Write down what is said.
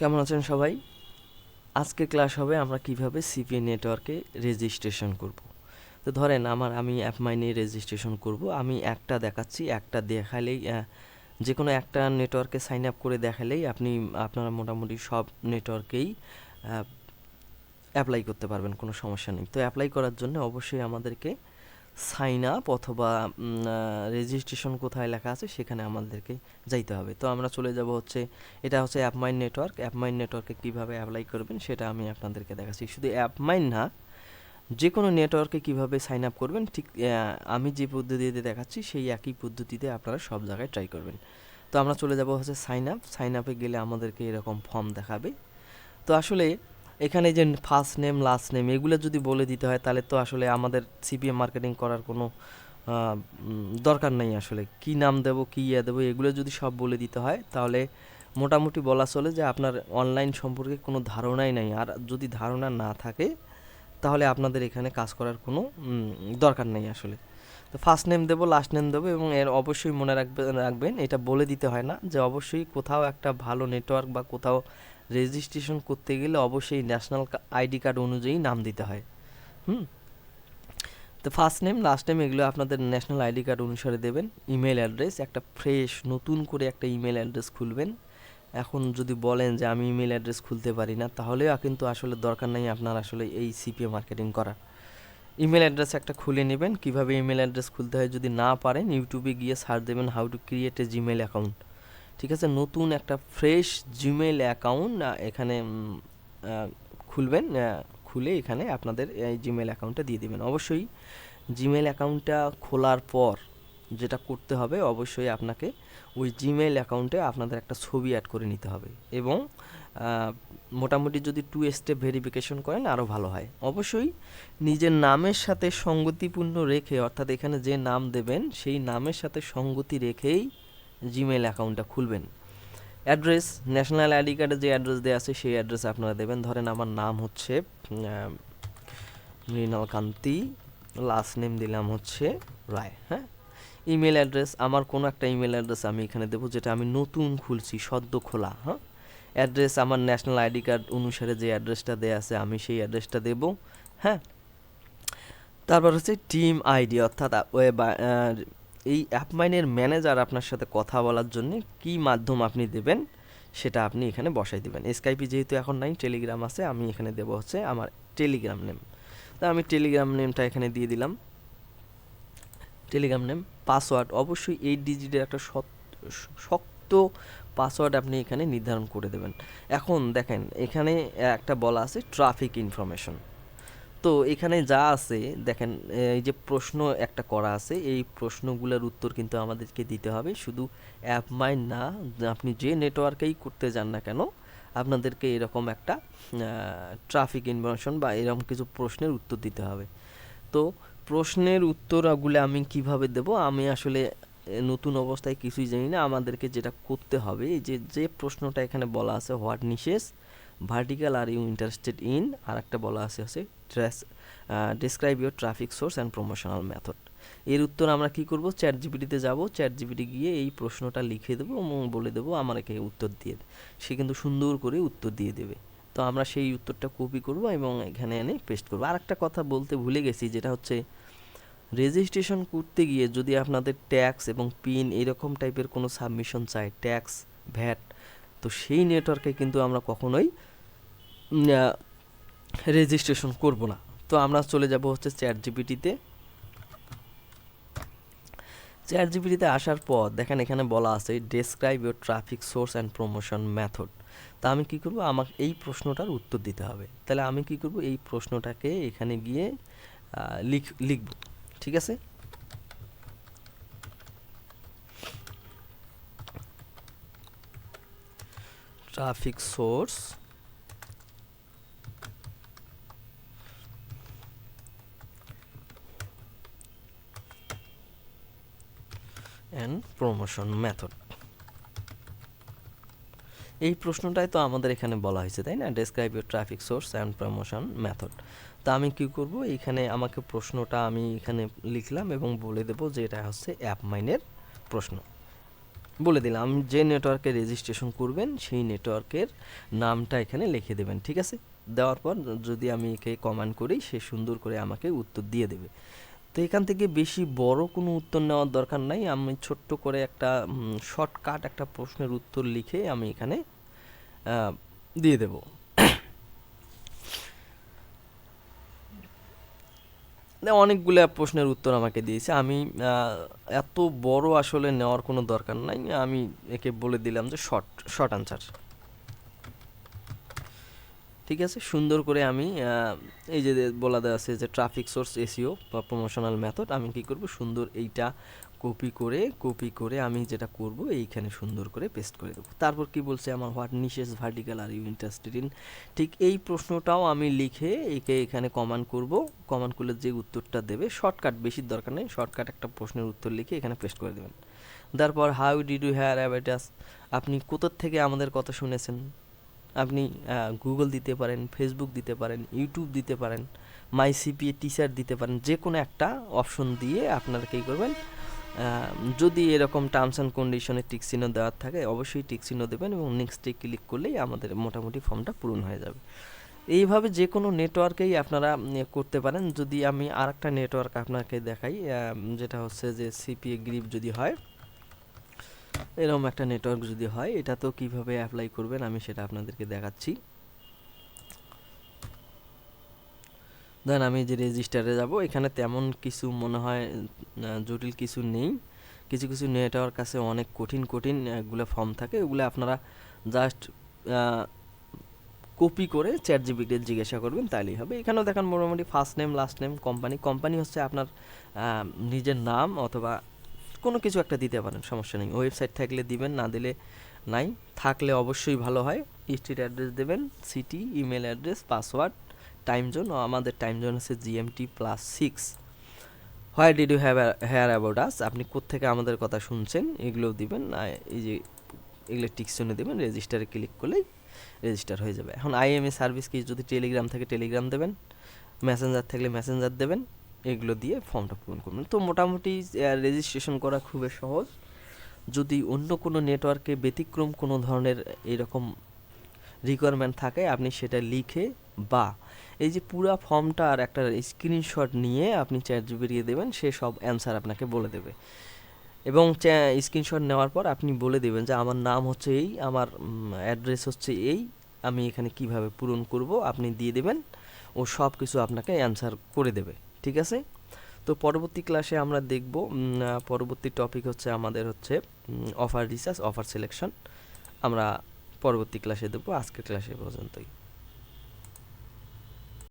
কেমন আছেন সবাই? আজকে ক্লাস হবে আমরা কিভাবে সিপি নেটওয়ার্কে রেজিস্ট্রেশন করব। তো ধরেন আমি অ্যাপমাইনে রেজিস্ট্রেশন করব। আমি একটা দেখাচ্ছি, একটা দেখালেই যে কোনো একটা নেটওয়ার্কে সাইন আপ করে দেখালেই আপনারা মোটামুটি সব নেটওয়ার্কেই অ্যাপ্লাই করতে পারবেন, কোনো সমস্যা নেই। তো অ্যাপ্লাই করার জন্য অবশ্যই আমাদেরকে সাইন আপ অথবা রেজিস্ট্রেশন কোথায় লেখা আছে সেখানে আমাদেরকে যাইতে হবে। তো আমরা চলে যাব হচ্ছে, এটা হচ্ছে অ্যাপমাইন নেটওয়ার্ক। অ্যাপমাইন নেটওয়ার্কে কীভাবে অ্যাপ্লাই করবেন সেটা আমি আপনাদেরকে দেখাচ্ছি। শুধু অ্যাপমাইন না, যে কোনো নেটওয়ার্কে কীভাবে সাইন আপ করবেন ঠিক আমি যে পদ্ধতিতে দেখাচ্ছি সেই একই পদ্ধতিতে আপনারা সব জায়গায় ট্রাই করবেন। তো আমরা চলে যাব হচ্ছে সাইন আপ। সাইন আপে গেলে আমাদেরকে এরকম ফর্ম দেখাবে। তো আসলে এখানে যে ফার্স্ট নেম লাস্ট নেম এগুলো যদি বলে দিতে হয় তাহলে তো আসলে আমাদের সিপিএম মার্কেটিং করার কোনো দরকার নেই। আসলে কি নাম দেবো কি দেবো এগুলো যদি সব বলে দিতে হয় তাহলে মোটামুটি বলা চলে যে আপনার অনলাইন সম্পর্কে কোনো ধারণাই নাই। আর যদি ধারণা না থাকে তাহলে আপনাদের এখানে কাজ করার কোনো দরকার নেই আসলে। তো ফার্স্ট নেম দেবো, লাস্ট নেম দেবো, এবং এর অবশ্যই মনে রাখবেন এটা বলে দিতে হয় না যে অবশ্যই কোথাও একটা ভালো নেটওয়ার্ক বা কোথাও রেজিস্ট্রেশন করতে গেলে অবশ্যই ন্যাশনাল আইডি কার্ড অনুযায়ী নাম দিতে হয়। হুম তো ফার্স্ট নেম লাস্ট নেম এগুলো আপনাদের ন্যাশনাল আইডি কার্ড অনুসারে দেবেন। ইমেল অ্যাড্রেস একটা ফ্রেশ নতুন করে একটা ইমেল অ্যাড্রেস খুলবেন। এখন যদি বলেন যে আমি ইমেল অ্যাড্রেস খুলতে পারি না, তাহলেও কিন্তু আসলে দরকার নেই আপনার আসলে এই সিপিএ মার্কেটিং করার। ইমেল অ্যাড্রেস একটা খুলে নেবেন। কিভাবে ইমেল অ্যাড্রেস খুলতে হয় যদি না পারেন ইউটিউবে গিয়ে সার্চ দেবেন how to create a Gmail account. ঠিক আছে, নতুন একটা ফ্রেশ জিমেল অ্যাকাউন্ট এখানে খুলবেন। খুলে এখানে আপনাদের এই জিমেল অ্যাকাউন্টটা দিয়ে দেবেন। অবশ্যই জিমেল অ্যাকাউন্টটা খোলার পর যেটা করতে হবে, অবশ্যই আপনাকে ওই জিমেল অ্যাকাউন্টে আপনাদের একটা ছবি অ্যাড করে নিতে হবে, এবং মোটামুটি যদি 2 স্টেপ ভেরিফিকেশন করেন আরও ভালো হয়। অবশ্যই নিজের নামের সাথে সঙ্গতিপূর্ণ রেখে, অর্থাৎ এখানে যে নাম দেবেন সেই নামের সাথে সঙ্গতি রেখেই জিমেল অ্যাকাউন্টটা খুলবেন। অ্যাড্রেস, ন্যাশনাল আইডি কার্ডে যে অ্যাড্রেস দেওয়া আছে সেই অ্যাড্রেস আপনারা দেবেন। ধরেন আমার নাম হচ্ছে মৃণাল কান্তি, লাস্ট নেম দিলাম হচ্ছে রায়। হ্যাঁ, ইমেল অ্যাড্রেস আমার কোনো একটা ইমেল অ্যাড্রেস আমি এখানে দেবো যেটা আমি নতুন খুলছি, সদ্য খোলা। হ্যাঁ, অ্যাড্রেস আমার ন্যাশনাল আইডি কার্ড অনুসারে যে অ্যাড্রেসটা দেওয়া আছে আমি সেই অ্যাড্রেসটা দেব। হ্যাঁ, তারপর হচ্ছে টিম আইডি, অর্থাৎ এই অ্যাপমাইনের ম্যানেজার আপনার সাথে কথা বলার জন্য কি মাধ্যম আপনি দেবেন সেটা আপনি এখানে বসাই দিবেন। স্কাইপি যেহেতু এখন নাই, টেলিগ্রাম আছে, আমি এখানে দেবো হচ্ছে আমার টেলিগ্রাম নেম। তা আমি টেলিগ্রাম নেমটা এখানে দিয়ে দিলাম। টেলিগ্রাম নেম, পাসওয়ার্ড অবশ্যই 8 ডিজিটের একটা শক্ত পাসওয়ার্ড আপনি এখানে নির্ধারণ করে দেবেন। এখন দেখেন এখানে একটা বলা আছে ট্রাফিক ইনফরমেশন। তো এখানে যা আছে দেখেন, এই যে প্রশ্ন একটা করা আছে, এই প্রশ্নগুলোর উত্তর কিন্তু আমাদেরকে দিতে হবে। শুধু অ্যাপ মাইন না, আপনি যে নেটওয়ার্কেই করতে যান না কেন আপনাদেরকে এরকম একটা ট্রাফিক ইনফরমেশন বা এরকম কিছু প্রশ্নের উত্তর দিতে হবে। তো প্রশ্নের উত্তরগুলো আমি কিভাবে দেব, আমি আসলে নতুন অবস্থায় কিছুই জানি না। আমাদেরকে যেটা করতে হবে, এই যে প্রশ্নটা এখানে বলা আছে what niches vertical are you interested in, আর একটা বলা আছে হচ্ছে describe your traffic source and promotional method. এর উত্তর আমরা কি করব, চ্যাট জিপিটিতে যাব, চ্যাট জিপিটি গিয়ে এই প্রশ্নটা লিখে দেবো এবং বলে দেবো আমাকে উত্তর দিয়ে। সে কিন্তু সুন্দর করে উত্তর দিয়ে দেবে। তো আমরা সেই উত্তরটা কপি করব এবং এখানে এনে পেস্ট করব। আর একটা কথা বলতে ভুলে গেছি, যেটা হচ্ছে রেজিস্ট্রেশন করতে গিয়ে যদি আপনাদের ট্যাক্স এবং পিন এরকম টাইপের কোনো সাবমিশন চাই, ট্যাক্স ভ্যাট, তো সেই নেটওয়ার্কে কিন্তু আমরা কখনোই রেজিস্ট্রেশন করব না। তো আমরা চলে যাব হচ্ছে চ্যাট জিপিটিতে। চ্যাট জিপিটিতে আসার পর দেখেন এখানে বলা আছে describe your traffic source and promotion method. তা আমি কী করব, আমাকে এই প্রশ্নটার উত্তর দিতে হবে। তাহলে আমি কী করব, এই প্রশ্নটাকে এখানে গিয়ে লিখব। ঠিক আছে, traffic source and promotion method. এই প্রশ্নটাই তো আমাদের এখানে বলা হয়েছে, তাই না, describe your traffic source and promotion method. তা আমি কী করব, এখানে আমাকে প্রশ্নটা আমি এখানে লিখলাম এবং বলে দেবো যে এটা হচ্ছে অ্যাপমাইনের প্রশ্ন। বলে দিলাম যে নেটওয়ার্কে রেজিস্ট্রেশন করবেন সেই নেটওয়ার্কের নামটা এখানে লিখে দেবেন, ঠিক আছে। দেওয়ার পর যদি আমি একে কমান্ড করি, সে সুন্দর করে আমাকে উত্তর দিয়ে দেবে। তো এখান থেকে বেশি বড় কোনো উত্তর নেওয়ার দরকার নাই, আমি ছোট্ট করে একটা শর্টকাট একটা প্রশ্নের উত্তর লিখে আমি এখানে দিয়ে দেব। অনেকগুলো প্রশ্নের উত্তর আমাকে দিয়েছে, আমি এত বড় আসলে নেওয়ার কোনো দরকার নাই, আমি একে বলে দিলাম যে শর্ট শর্ট আনসার, ঠিক আছে। সুন্দর করে আমি এই যে বলা দেওয়া আছে যে ট্রাফিক সোর্স এসইও বা প্রমোশনাল মেথড, আমি কি করব, সুন্দর এইটা কপি করে আমি যেটা করব এইখানে সুন্দর করে পেস্ট করে দেবো। তারপর কি বলছে আমার, what niches vertical are you interested in, ঠিক এই প্রশ্নটাও আমি লিখে একে এখানে কমান্ড করব। কমান্ড করলে যে উত্তরটা দেবে, শর্টকাট, বেশির দরকার নেই, শর্টকাট একটা প্রশ্নের উত্তর লিখে এখানে পেস্ট করে দেবেন। তারপর how did you hear about us, আপনি কোথা থেকে আমাদের কথা শুনেছেন। আপনি গুগল দিতে পারেন, ফেসবুক দিতে পারেন, ইউটিউব দিতে পারেন, মাই সিপিএ টিচার দিতে পারেন, যে কোনো একটা অপশন দিয়ে আপনারা কী করবেন, যদি এরকম টার্মস অ্যান্ড কন্ডিশনে টিক চিহ্ন দেওয়ার থাকে অবশ্যই টিক চিহ্ন দেবেন এবং নেক্সটে ক্লিক করলেই আমাদের মোটামুটি ফর্মটা পূরণ হয়ে যাবে। এইভাবে যে কোনো নেটওয়ার্কেই আপনারা করতে পারেন। যদি আমি আর একটা নেটওয়ার্ক আপনাকে দেখাই, যেটা হচ্ছে যে সিপিএ গ্রিপ যদি হয়, এরকম একটা নেটওয়ার্ক যদি হয়, এটা তো কিভাবে অ্যাপ্লাই করবেন আমি সেটা আপনাদেরকে দেখাচ্ছি। দেন আমি যে রেজিস্টারে যাব, এখানে তেমন কিছু মনে হয় জটিল কিছু নেই। কিছু কিছু নেটওয়ার্ক আছে অনেক কঠিন এগুলো ফর্ম থাকে, ওগুলো আপনারা জাস্ট কপি করে চ্যাট জিপিটি জিজ্ঞাসা করবেন, তাহলেই হবে। এখানেও দেখেন মোটামুটি first name, last name, company হচ্ছে আপনার নিজের নাম অথবা কোনো কিছু একটা দিতে পারেন, সমস্যা নেই। ওয়েবসাইট থাকলে দিবেন, না দিলে নাই, থাকলে অবশ্যই ভালো হয়। স্ট্রিট অ্যাড্রেস দেবেন, city, email address, password, time zone, আমাদের টাইম জোন হচ্ছে GMT+6। Why did you hear about us, আপনি কোত্থেকে আমাদের কথা শুনছেন, এগুলোও দিবেন। এই যে এগুলো টিকশনে দেবেন, রেজিস্টারে ক্লিক করলেই রেজিস্টার হয়ে যাবে। এখন IMA সার্ভিস কি, যদি টেলিগ্রাম থাকে টেলিগ্রাম দেবেন, মেসেঞ্জার থাকলে মেসেঞ্জার দেবেন, এগুলো দিয়ে ফর্মটা পূরণ করবেন। তো মোটামুটি রেজিস্ট্রেশন করা খুবই সহজ। যদি অন্য কোনো নেটওয়ার্কে ব্যতিক্রম কোনো ধরনের এরকম রিকোয়ারমেন্ট থাকে, আপনি সেটা লিখে বা এই যে পুরো ফর্মটার একটা স্ক্রিনশট নিয়ে আপনি চ্যাট জিপিটিকে দেবেন, সে সব অ্যান্সার আপনাকে বলে দেবে। এবং স্ক্রিনশট নেওয়ার পর আপনি বলে দেবেন যে আমার নাম হচ্ছে এই, আমার অ্যাড্রেস হচ্ছে এই, আমি এখানে কিভাবে পূরণ করব আপনি দিয়ে দেবেন, ও সব কিছু আপনাকে অ্যান্সার করে দেবে, ঠিক আছে। তো পরবর্তী ক্লাসে আমরা দেখব, পরবর্তী টপিক হচ্ছে আমাদের হচ্ছে অফার রিসার্চ, অফার সিলেকশন, আমরা পরবর্তী ক্লাসে দেবো। আজকের ক্লাসে পর্যন্তই।